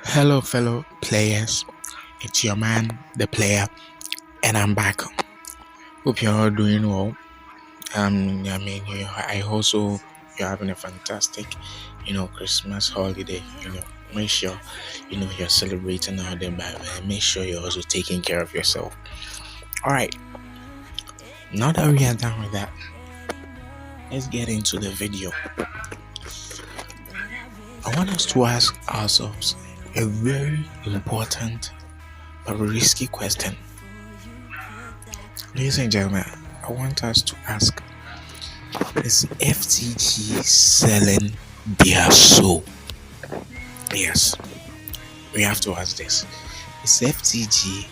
Hello, fellow players. It's your man, the player, and I'm back. Hope you're all doing well. I also you're having a fantastic, Christmas holiday. Make sure, you're celebrating all day, but make sure you're also taking care of yourself. All right. Now that we are done with that, let's get into the video. I want us to ask ourselves a very important but risky question. Ladies and gentlemen, I want us to ask, is FTG selling their soul? Yes, we have to ask this. Is FTG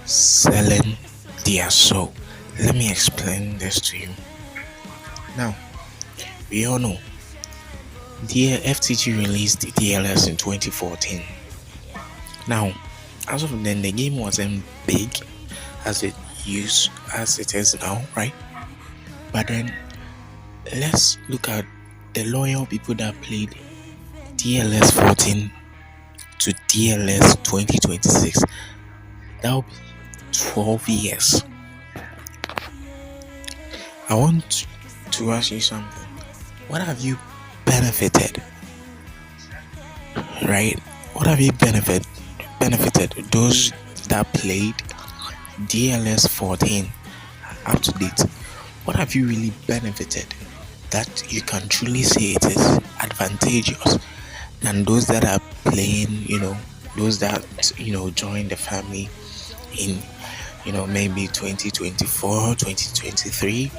selling their soul? Let me explain this to you. Now, we all know the FTG released the DLS in 2014. Now, as of then, the game wasn't big as it is now, right? But then let's look at the loyal people that played DLS 14 to DLS 2026. That will be 12 years. I want to ask you something. What have you benefited? Right? What have you benefited? Those that played DLS 14 up to date. What have you really benefited that you can truly say it is advantageous than those that are playing, those that, join the family in, maybe 2024, 2023?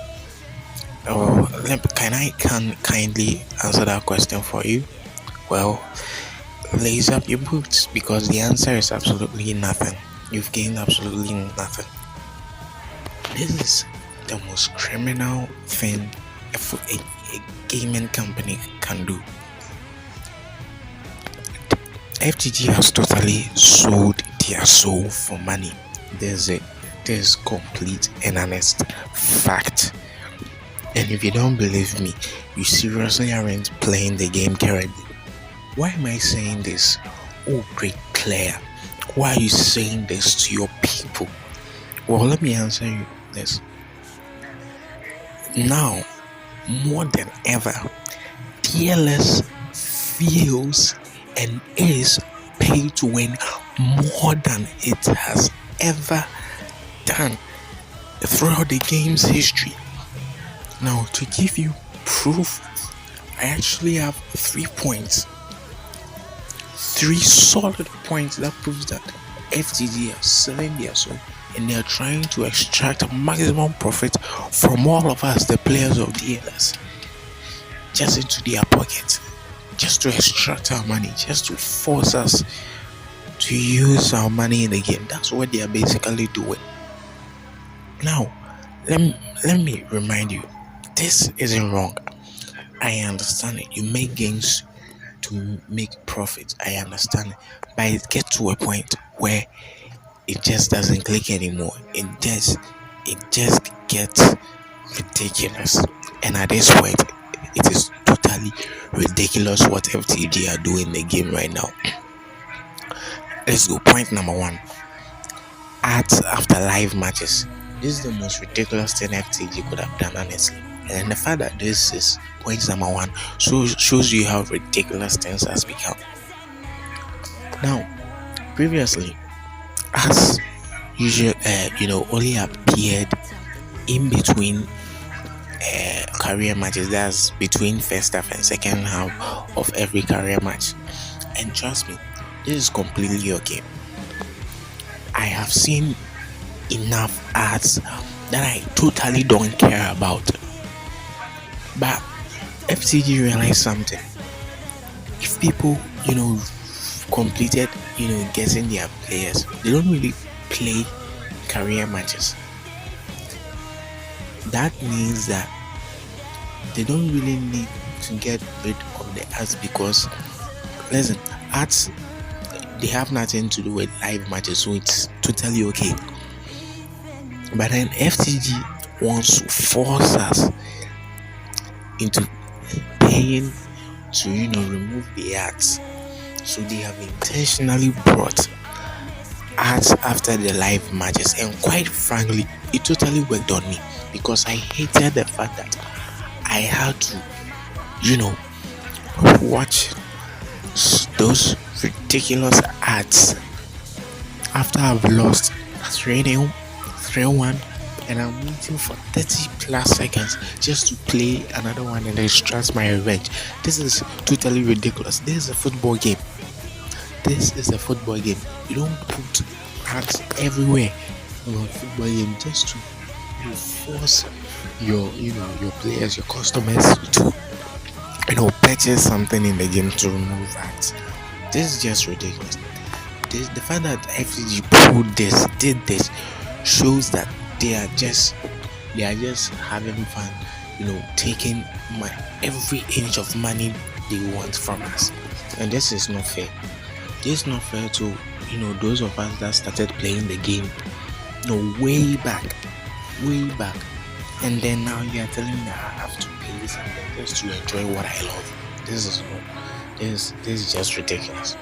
Or can I kindly answer that question for you? Well, lace up your boots, because the answer is absolutely nothing. You've gained absolutely nothing. This is the most criminal thing a gaming company can do. FTG has totally sold their soul for money. This is complete and honest fact. And if you don't believe me, you seriously aren't playing the game currently. Why am I saying this? Oh, great player. Why are you saying this to your people? Well, let me answer you this. Now, more than ever, DLS feels and is pay to win more than it has ever done throughout the game's history. Now, to give you proof, I actually have 3 points. 3 solid points that proves that FTG are selling their soul and they are trying to extract maximum profit from all of us, the players of DLS, just into their pockets, just to extract our money, just to force us to use our money in the game. That's what they are basically doing. Now, let me remind you, this isn't wrong. I understand it. You make games to make profit. I understand it. But it gets to a point where it just doesn't click anymore. It just gets ridiculous. And at this point, it is totally ridiculous what FTG are doing in the game right now. Let's go. Point number 1. Ads after live matches. This is the most ridiculous thing FTG could have done, honestly. And the fact that this is point number 1 shows you how ridiculous things has become. Now, previously, as usual, only appeared in between career matches. That's between first half and second half of every career match. And trust me, this is completely okay. I have seen enough ads that I totally don't care about. But FTG realized something. If people, completed, getting their players, they don't really play career matches. That means that they don't really need to get rid of the ads, because, listen, ads, they have nothing to do with live matches, so it's totally okay. But then FTG wants to force us into paying to remove the ads. So they have intentionally brought ads after the live matches, and quite frankly, it totally worked on me because I hated the fact that I had to, you know, watch those ridiculous ads after I've lost 3-0, 3-1, and I'm waiting for 30 plus seconds just to play another one and extract my revenge. This is totally ridiculous. This is a football game. This is a football game. You don't put ads everywhere on a football game just to force your players, your customers to purchase something in the game to remove ads. This is just ridiculous. The fact that FTG did this shows that they are just having fun, taking every inch of money they want from us, and this is not fair. This is not fair to those of us that started playing the game way back, and then now you are telling me that I have to pay something just to enjoy what I love. This is just ridiculous.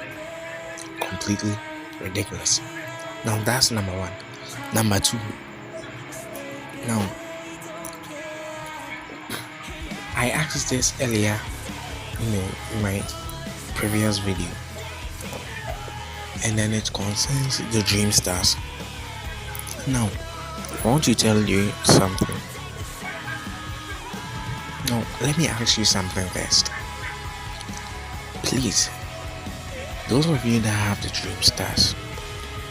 Completely ridiculous. Now that's number one. Number two. Now I asked this earlier, in my previous video, and then it concerns the Dream Stars. Now I want to tell you something. Now let me ask you something first. Please, those of you that have the Dream Stars,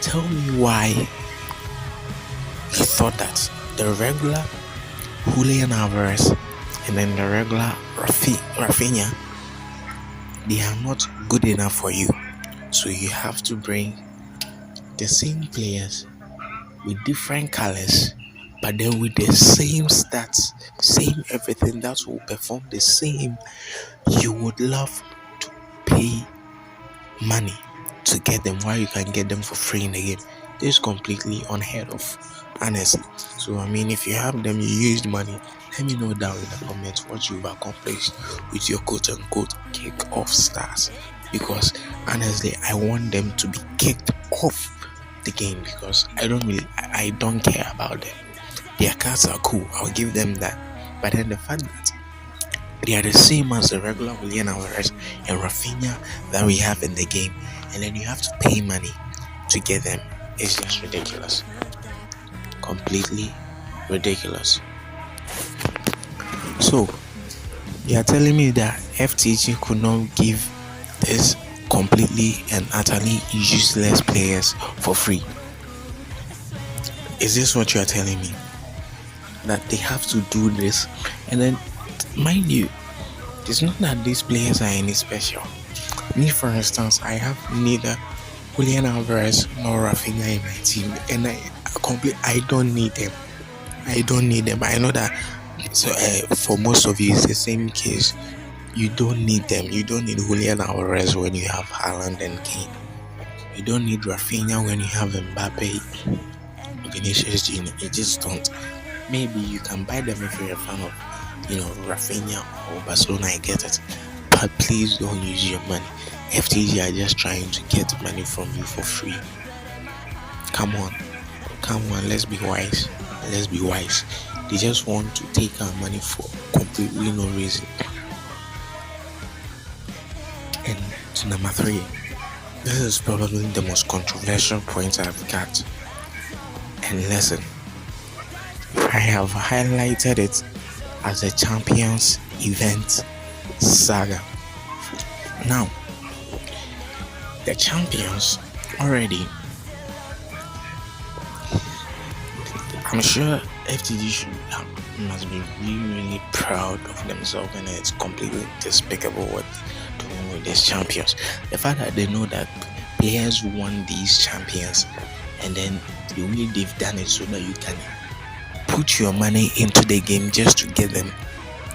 tell me why you thought that the regular Julian Alvarez and then the regular Rafinha, they are not good enough for you. So you have to bring the same players with different colors, but then with the same stats, same everything that will perform the same. You would love to pay money to get them while you can get them for free in the game. This is completely unheard of, honestly. So if you have them, you used money. Let me know down in the comments what you've accomplished with your quote-unquote kick-off stars, because honestly I want them to be kicked off the game because I don't care about them. Their cards are cool, I'll give them that, but then the fact that they are the same as the regular Julian Alvarez and Rafinha that we have in the game, and then you have to pay money to get them, is just ridiculous. Completely ridiculous. So you are telling me that FTG could not give this completely and utterly useless players for free? Is this what you are telling me? That they have to do this? And then, mind you, it's not that these players are any special. Me, for instance, I have neither Julian Alvarez nor Rafinha in my team, and I don't need them. I know that. So for most of you, it's the same case. You don't need them. You don't need Julian Alvarez when you have Haaland and Kane. You don't need Rafinha when you have Mbappe, Vinicius Jr. You just don't. Maybe you can buy them if you're a fan of, Rafinha or Barcelona. I get it, but please don't use your money. FTG are just trying to get money from you for free. Come on. Let's be wise. They just want to take our money for completely no reason. And to number 3, this is probably the most controversial point I've got. And listen, I have highlighted it as a Champions Event saga. Now, the champions already, I'm sure FTG must be really proud of themselves, and it's completely despicable what they're doing with these champions. The fact that they know that players won these champions, and then the way they've done it so that you can put your money into the game just to get them,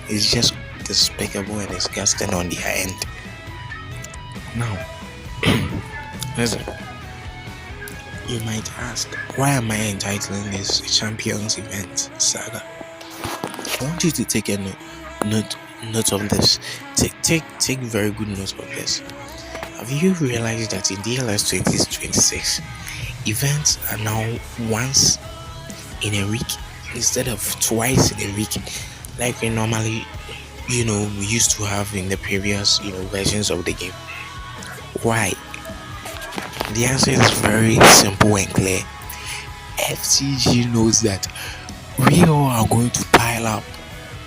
is just despicable and disgusting on their end. Now, listen. You might ask, why am I entitling this Champions Event saga? I want you to take a note note of this. Take very good note of this. Have you realized that in DLS 2026, events are now once in a week instead of twice in a week, like we normally, we used to have in the previous, versions of the game? Why? The answer is very simple and clear. FTG knows that we all are going to pile up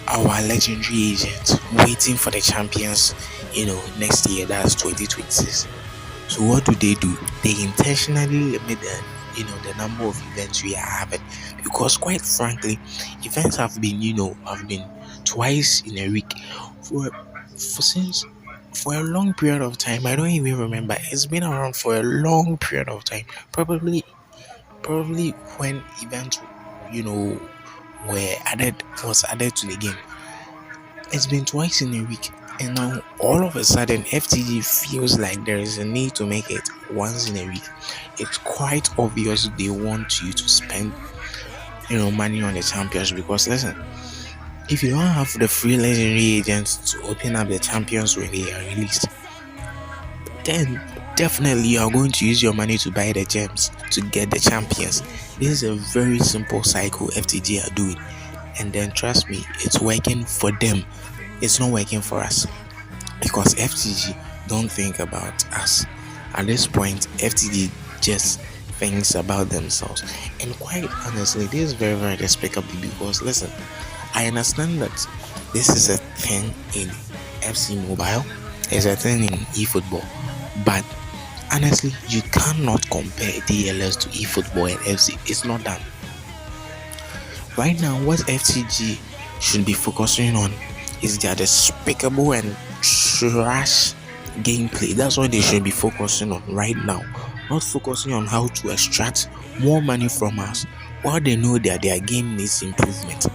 our legendary agents waiting for the champions, next year, that's 2026. So what do? They intentionally limit the number of events we are having, because quite frankly, events have been twice in a week for a long period of time. I don't even remember. It's been around for a long period of time. Probably when events, you know, was added to the game. It's been twice in a week, and now all of a sudden, FTG feels like there is a need to make it once in a week. It's quite obvious they want you to spend, money on the champions, because listen, if you don't have the free legendary agents to open up the champions when they are released, then definitely you are going to use your money to buy the gems to get the champions. This is a very simple cycle FTG are doing, and then trust me, it's working for them. It's not working for us, because FTG don't think about us. At this point, FTG just thinks about themselves. And quite honestly, this is very, very despicable, because listen, I understand that this is a thing in FC Mobile, it's a thing in eFootball, but honestly, you cannot compare DLS to eFootball and FC. It's not done. Right now, what FTG should be focusing on is their despicable and trash gameplay. That's what they should be focusing on right now. Not focusing on how to extract more money from us while they know that their game needs improvement.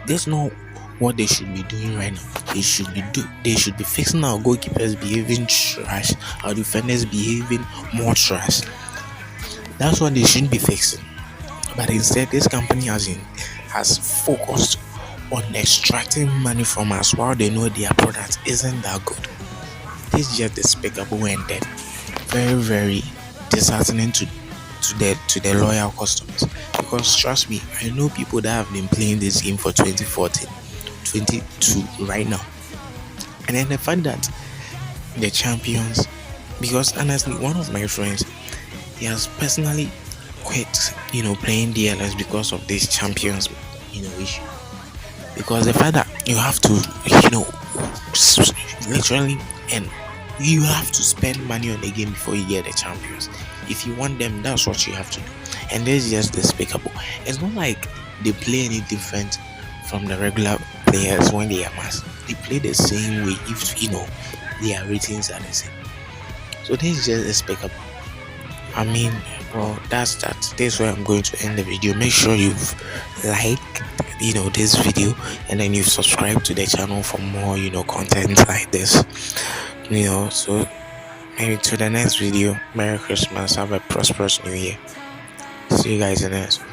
That's not what they should be doing right now. They should be fixing our goalkeepers behaving trash, our defenders behaving more trash. That's what they shouldn't be fixing. But instead, this company has focused on extracting money from us while they know their product isn't that good. This is just despicable and dead. Very, very disheartening to the loyal customers. Because trust me, I know people that have been playing this game for 2014, 22 right now. And then the fact that the champions, because honestly, one of my friends, he has personally quit, playing DLS because of this champions, issue. Because the fact that you have to, literally, and you have to spend money on the game before you get the champions. If you want them, that's what you have to do. And this is just despicable. It's not like they play any different from the regular players when they are mass. They play the same way if their ratings are the same. So this is just despicable. I mean, well, that's that. This is where I'm going to end the video. Make sure you've liked, this video, and then you've subscribed to the channel for more, content like this. So maybe to the next video. Merry Christmas. Have a prosperous New Year. See you guys in the next one.